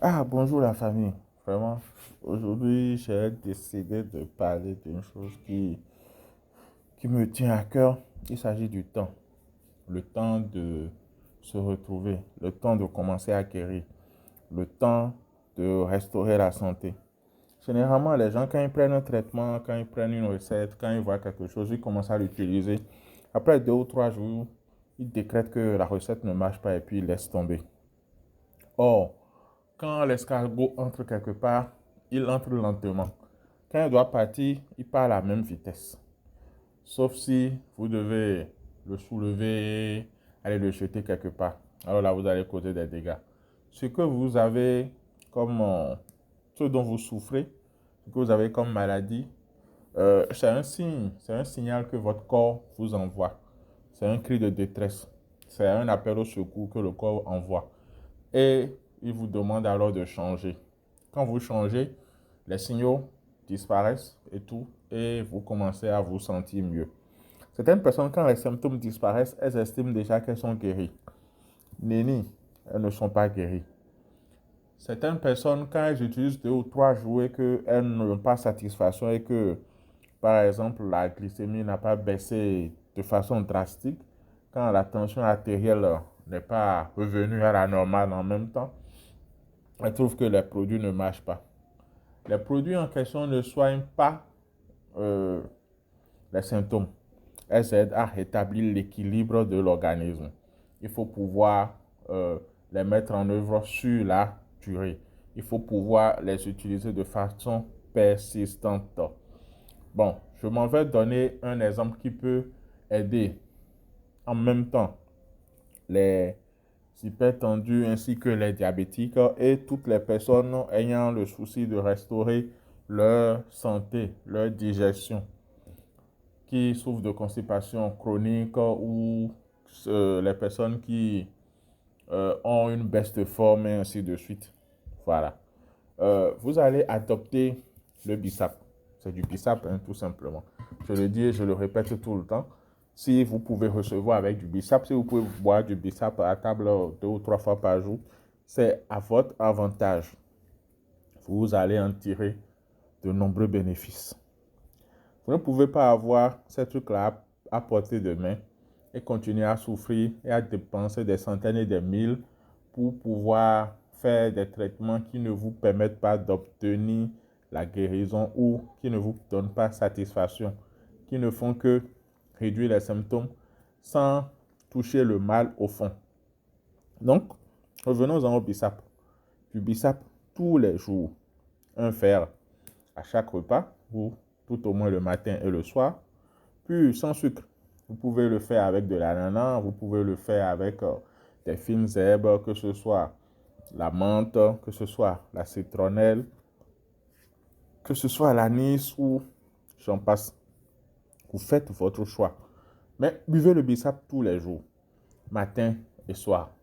Ah, bonjour la famille. Vraiment, aujourd'hui, j'ai décidé de parler d'une chose qui me tient à cœur. Il s'agit du temps. Le temps de se retrouver, le temps de commencer à guérir, le temps de restaurer la santé. Généralement, les gens, quand ils prennent un traitement, quand ils prennent une recette, quand ils voient quelque chose, ils commencent à l'utiliser. Après 2 ou 3 jours, ils décrètent que la recette ne marche pas et puis ils laissent tomber. Or, quand l'escargot entre quelque part, il entre lentement. Quand il doit partir, il part à la même vitesse. Sauf si vous devez le soulever et aller le jeter quelque part. Alors là, vous allez causer des dégâts. Ce que vous avez comme ce dont vous souffrez, ce que vous avez comme maladie, c'est un signe, c'est un signal que votre corps vous envoie. C'est un cri de détresse. C'est un appel au secours que le corps envoie. Et il vous demande alors de changer. Quand vous changez, les signaux disparaissent et tout, et vous commencez à vous sentir mieux. Certaines personnes, quand les symptômes disparaissent, elles estiment déjà qu'elles sont guéries. Nenni, elles ne sont pas guéries. Certaines personnes, quand elles utilisent 2 ou 3 jours et qu'elles n'ont pas satisfaction et que, par exemple, la glycémie n'a pas baissé de façon drastique, quand la tension artérielle n'est pas revenue à la normale en même temps, elles trouvent que les produits ne marchent pas. Les produits en question ne soignent pas euh, les symptômes. Elles aident à rétablir l'équilibre de l'organisme. Il faut pouvoir les mettre en œuvre sur la durée. Il faut pouvoir les utiliser de façon persistante. Bon, je m'en vais donner un exemple qui peut aider en même temps les hypertendus ainsi que les diabétiques et toutes les personnes ayant le souci de restaurer leur santé, leur digestion, qui souffrent de constipation chronique ou les personnes qui ont une baisse de forme et ainsi de suite. Voilà. Vous allez adopter le bissap. C'est du bissap, hein, tout simplement. Je le dis et je le répète tout le temps. Si vous pouvez recevoir avec du bissap, si vous pouvez boire du bissap à table 2 ou 3 fois par jour, c'est à votre avantage. Vous allez en tirer de nombreux bénéfices. Vous ne pouvez pas avoir ces trucs-là à portée de main et continuer à souffrir et à dépenser des centaines et des mille pour pouvoir faire des traitements qui ne vous permettent pas d'obtenir la guérison ou qui ne vous donnent pas satisfaction, qui ne font que réduire les symptômes sans toucher le mal au fond. Donc, revenons-en au bissap. Du bissap tous les jours, un fer à chaque repas, ou tout au moins le matin et le soir, puis sans sucre. Vous pouvez le faire avec de l'ananas, vous pouvez le faire avec des fines herbes, que ce soit la menthe, que ce soit la citronnelle, que ce soit l'anis ou j'en passe. Vous faites votre choix. Mais buvez le bissap tous les jours, matin et soir,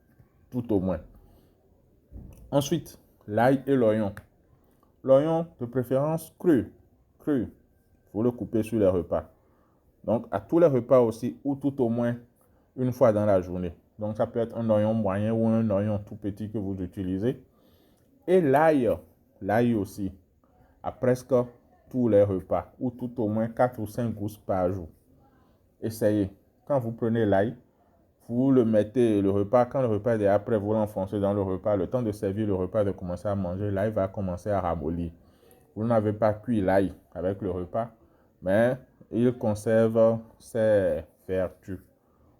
tout au moins. Ensuite, l'ail et l'oignon. L'oignon, de préférence cru. Cru. Vous le coupez sur les repas. Donc, à tous les repas aussi, ou tout au moins une fois dans la journée. Donc, ça peut être un oignon moyen ou un oignon tout petit que vous utilisez. Et l'ail aussi, à presque tous les repas, ou tout au moins 4 ou 5 gousses par jour. Essayez. Quand vous prenez l'ail, vous le mettez le repas, quand le repas est déjà prêt, vous l'enfoncez dans le repas. Le temps de servir le repas, de commencer à manger, l'ail va commencer à ramollir. Vous n'avez pas cuit l'ail avec le repas, mais il conserve ses vertus.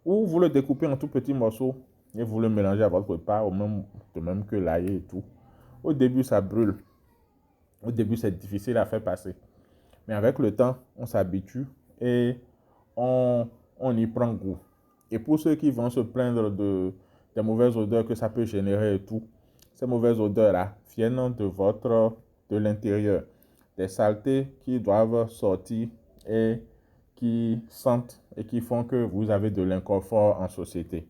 Ou vous le découpez en tout petits morceaux et vous le mélangez à votre repas, de même que l'ail et tout. Au début, ça brûle. Au début, c'est difficile à faire passer. Mais avec le temps, on s'habitue et on, on y prend goût. Et pour ceux qui vont se plaindre des mauvaises odeurs que ça peut générer et tout, ces mauvaises odeurs-là viennent de l'intérieur. Des saletés qui doivent sortir et qui sentent et qui font que vous avez de l'inconfort en société.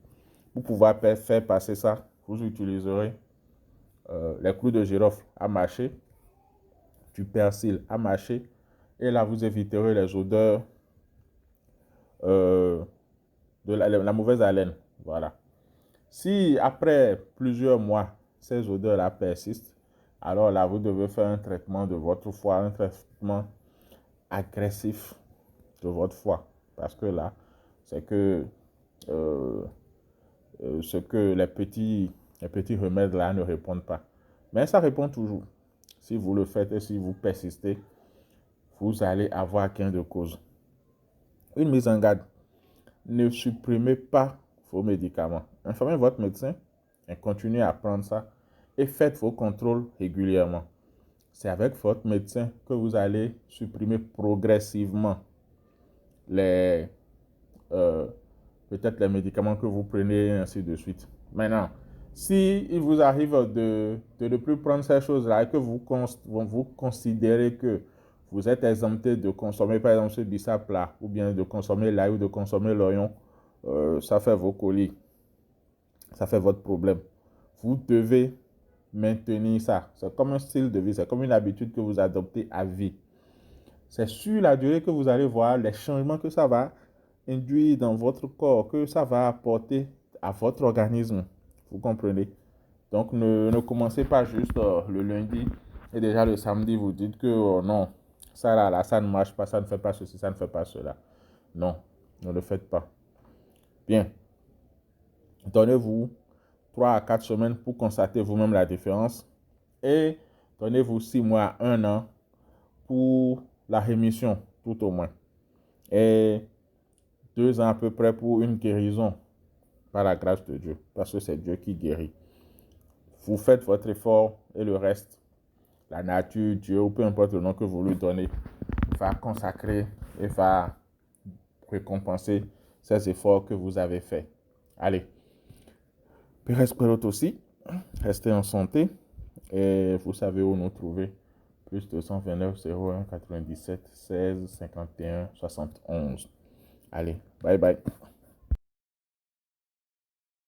Pour pouvoir faire passer ça, vous utiliserez les clous de girofle à mâcher, du persil à mâcher, et là vous éviterez les odeurs euh, de la mauvaise haleine. Voilà. Si après plusieurs mois, ces odeurs-là persistent, alors là, vous devez faire un traitement de votre foie, un traitement agressif de votre foie. Parce que là, c'est que euh, ce que les petits remèdes là ne répondent pas. Mais ça répond toujours. Si vous le faites et si vous persistez, vous allez avoir gain de cause. Une mise en garde. Ne supprimez pas vos médicaments. Informez votre médecin et continuez à prendre ça et faites vos contrôles régulièrement. C'est avec votre médecin que vous allez supprimer progressivement les peut-être les médicaments que vous prenez, et ainsi de suite. Maintenant, si il vous arrive de ne plus prendre ces choses-là et que vous considérez que vous êtes exempté de consommer par exemple ce bissap-là, ou bien de consommer l'ail ou de consommer l'oignon, ça fait vos colis, ça fait votre problème. Vous devez maintenir ça. C'est comme un style de vie, c'est comme une habitude que vous adoptez à vie. C'est sur la durée que vous allez voir les changements que ça va induire dans votre corps, que ça va apporter à votre organisme. Vous comprenez? Donc, ne commencez pas juste le lundi et déjà le samedi, vous dites que oh non, ça là, ça ne marche pas, ça ne fait pas ceci, ça ne fait pas cela. Non, ne le faites pas. Bien. Donnez-vous 3 à 4 semaines pour constater vous-même la différence et donnez-vous 6 mois à 1 an pour la rémission, tout au moins. Et 2 ans à peu près pour une guérison par la grâce de Dieu, parce que c'est Dieu qui guérit. Vous faites votre effort et le reste, la nature, Dieu, ou peu importe le nom que vous lui donnez, va consacrer et va récompenser ces efforts que vous avez faits. Allez, Pérez Perot aussi, restez en santé et vous savez où nous trouver. Plus 229 01 97 16 51 71. Allez, bye bye.